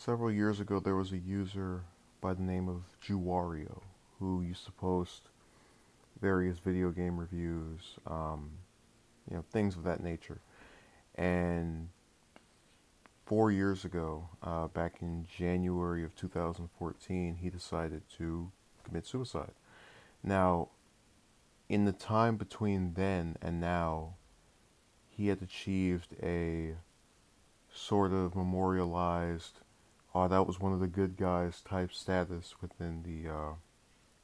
Several years ago, there was a user by the name of JewWario who used to post various video game reviews, things of that nature. And 4 years ago, back in January of 2014, he decided to commit suicide. Now, in the time between then and now, he had achieved a sort of memorialized, oh, that was one of the good guys type status within the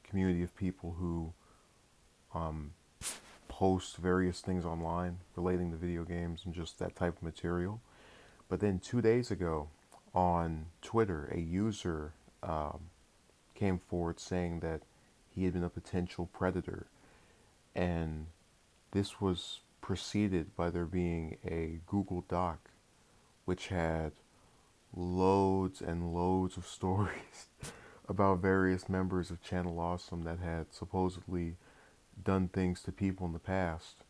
community of people who um, post various things online relating to video games and just that type of material. But then 2 days ago on Twitter, a user came forward saying that he had been a potential predator. And this was preceded by there being a Google Doc which had loads and loads of stories about various members of Channel Awesome that had supposedly done things to people in the past.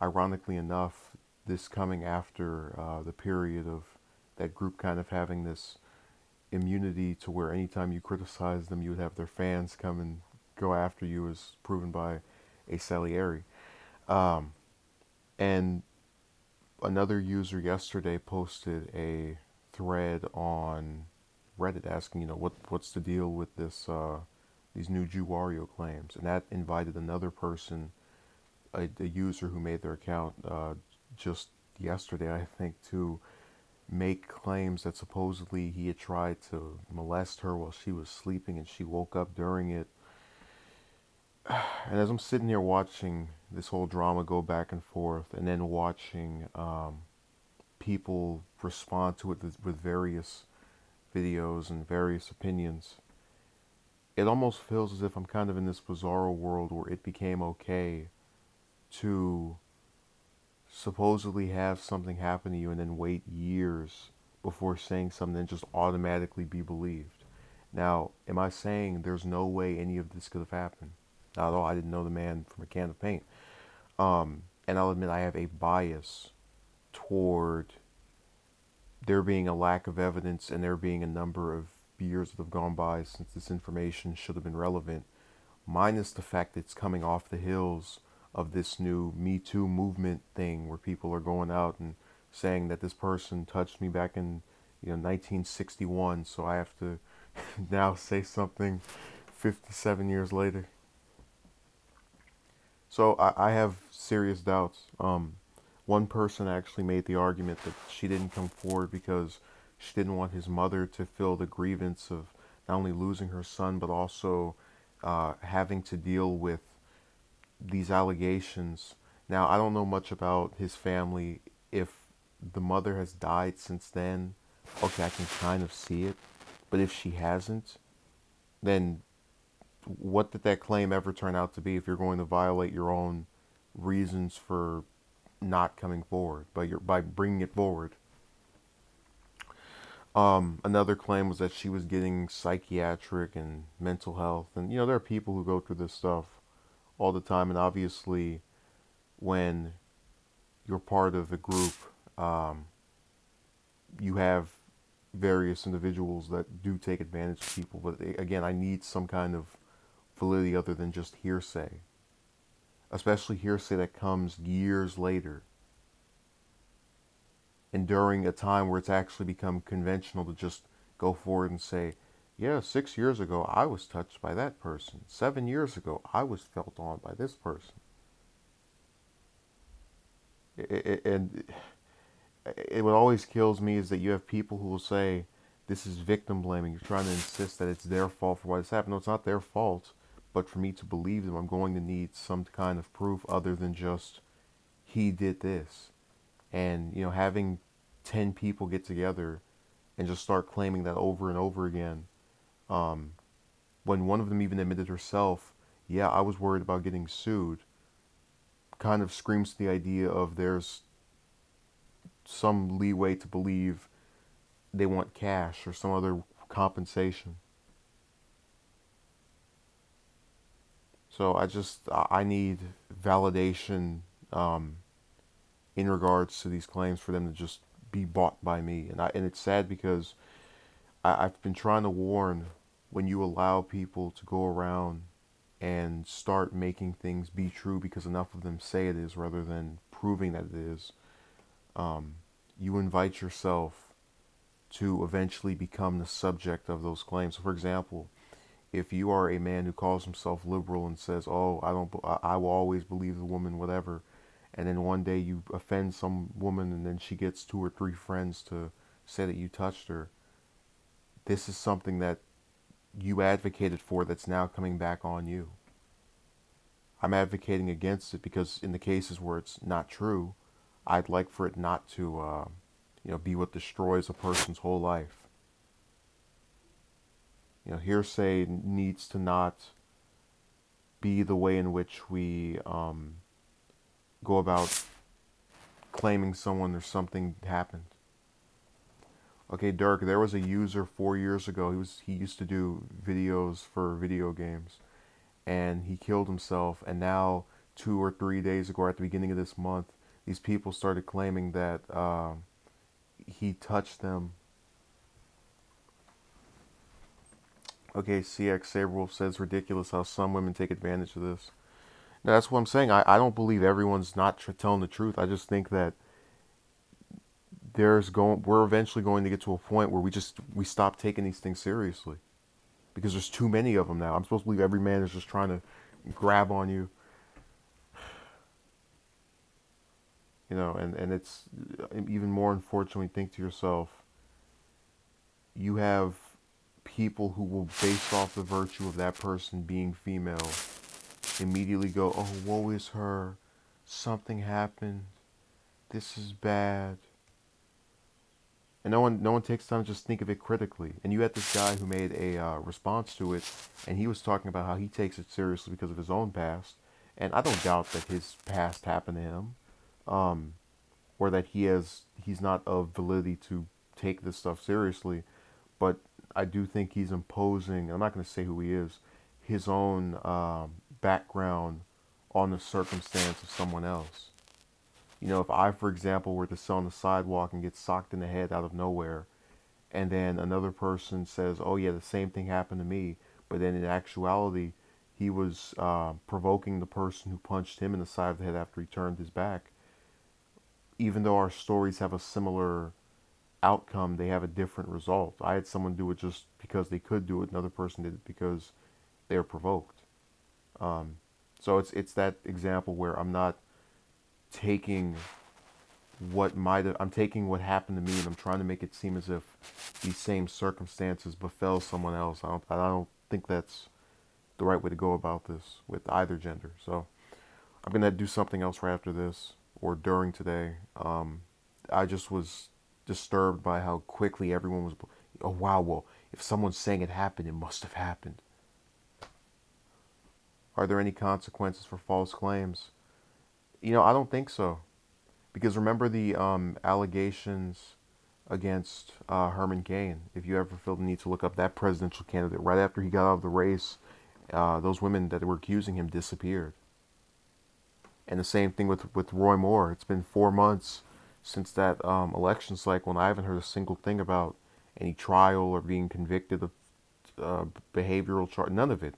Ironically enough, this coming after the period of that group kind of having this immunity to where anytime you criticize them, you would have their fans come and go after you, as proven by a Salieri. Um, and another user yesterday posted a thread on Reddit asking, what's the deal with this these new JewWario claims, and that invited another person, a user who made their account just yesterday, I think, to make claims that supposedly he had tried to molest her while she was sleeping and she woke up during it. And as I'm sitting here watching this whole drama go back and forth, and then watching people respond to it with various videos and various opinions, it almost feels as if I'm kind of in this bizarro world where it became okay to supposedly have something happen to you and then wait years before saying something and just automatically be believed. Now, am I saying there's no way any of this could have happened? Not at all. I didn't know the man from a can of paint. And I'll admit I have a bias toward there being a lack of evidence and there being a number of years that have gone by since this information should have been relevant, minus the fact that it's coming off the hills of this new Me Too movement thing where people are going out and saying that this person touched me back in 1961, so I have to now say something 57 years later. So I have serious doubts. One person actually made the argument that she didn't come forward because she didn't want his mother to feel the grievance of not only losing her son, but also having to deal with these allegations. Now, I don't know much about his family. If the mother has died since then, okay, I can kind of see it. But if she hasn't, then what did that claim ever turn out to be if you're going to violate your own reasons for not coming forward by bringing it forward? Another claim was that she was getting psychiatric and mental health, and there are people who go through this stuff all the time, and obviously when you're part of a group, you have various individuals that do take advantage of people, but again, I need some kind of validity other than just hearsay, especially hearsay that comes years later and during a time where it's actually become conventional to just go forward and say, yeah, 6 years ago I was touched by that person, 7 years ago I was felt on by this person. And what always kills me is that you have people who will say this is victim blaming. You're trying to insist that it's their fault for why this happened. No, it's not their fault. But for me to believe them, I'm going to need some kind of proof other than just he did this. And having 10 people get together and just start claiming that over and over again, when one of them even admitted herself, yeah, I was worried about getting sued, kind of screams the idea of there's some leeway to believe they want cash or some other compensation. So I need validation in regards to these claims for them to just be bought by me. And it's sad because I've been trying to warn, when you allow people to go around and start making things be true because enough of them say it is rather than proving that it is, you invite yourself to eventually become the subject of those claims. So for example, if you are a man who calls himself liberal and says, "Oh, I will always believe the woman, whatever," and then one day you offend some woman and then she gets 2 or 3 friends to say that you touched her, this is something that you advocated for that's now coming back on you. I'm advocating against it because in the cases where it's not true, I'd like for it not to, be what destroys a person's whole life. Hearsay needs to not be the way in which we go about claiming someone or something happened. Okay, Dirk, there was a user 4 years ago. He used to do videos for video games, and he killed himself. And now, 2 or 3 days ago, at the beginning of this month, these people started claiming that he touched them. Okay, CX Saberwolf says ridiculous how some women take advantage of this. Now, that's what I'm saying. I don't believe everyone's not telling the truth. I just think that we're eventually going to get to a point where we stop taking these things seriously because there's too many of them now. I'm supposed to believe every man is just trying to grab on you, and it's even more unfortunate when you think to yourself, you have people who will, based off the virtue of that person being female, immediately go, "Oh, woe is her, something happened, this is bad." And no one takes time to just think of it critically. And you had this guy who made a response to it, and he was talking about how he takes it seriously because of his own past. And I don't doubt that his past happened to him, or that he's not of validity to take this stuff seriously. But I do think he's imposing, I'm not going to say who he is, his own background on the circumstance of someone else. If I, for example, were to sit on the sidewalk and get socked in the head out of nowhere, and then another person says, "Oh yeah, the same thing happened to me," but then in actuality, he was provoking the person who punched him in the side of the head after he turned his back. Even though our stories have a similar outcome, they have a different result. I had someone do it just because they could do it, another person did it because they were provoked. So it's that example where I'm not taking I'm taking what happened to me and I'm trying to make it seem as if these same circumstances befell someone else. I don't think that's the right way to go about this with either gender. So I'm gonna do something else right after this or during today. I just was disturbed by how quickly everyone was, "Oh wow, well, if someone's saying it happened, it must have happened." Are there any consequences for false claims? I don't think so. Because remember the allegations against Herman Cain. If you ever feel the need to look up that presidential candidate, right after he got out of the race, those women that were accusing him disappeared. And the same thing with Roy Moore. It's been 4 months since that election cycle, and I haven't heard a single thing about any trial or being convicted of behavioral charge. None of it.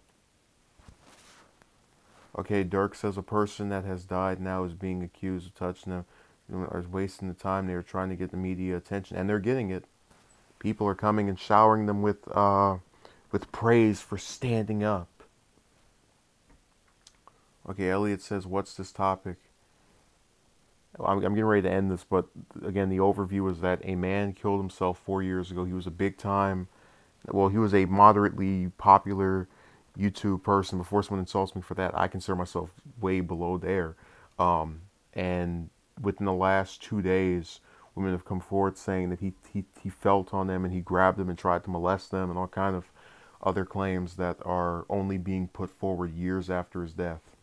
Okay, Dirk says a person that has died now is being accused of touching them, or is wasting the time. They are trying to get the media attention, and they're getting it. People are coming and showering them with praise for standing up. Okay, Elliot says, "What's this topic?" I'm getting ready to end this, but again, the overview is that a man killed himself 4 years ago. He was he was a moderately popular YouTube person. Before someone insults me for that, I consider myself way below there. And within the last 2 days, women have come forward saying that he felt on them and he grabbed them and tried to molest them and all kind of other claims that are only being put forward years after his death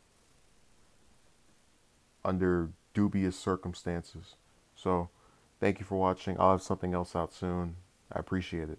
under dubious circumstances. So, thank you for watching. I'll have something else out soon. I appreciate it.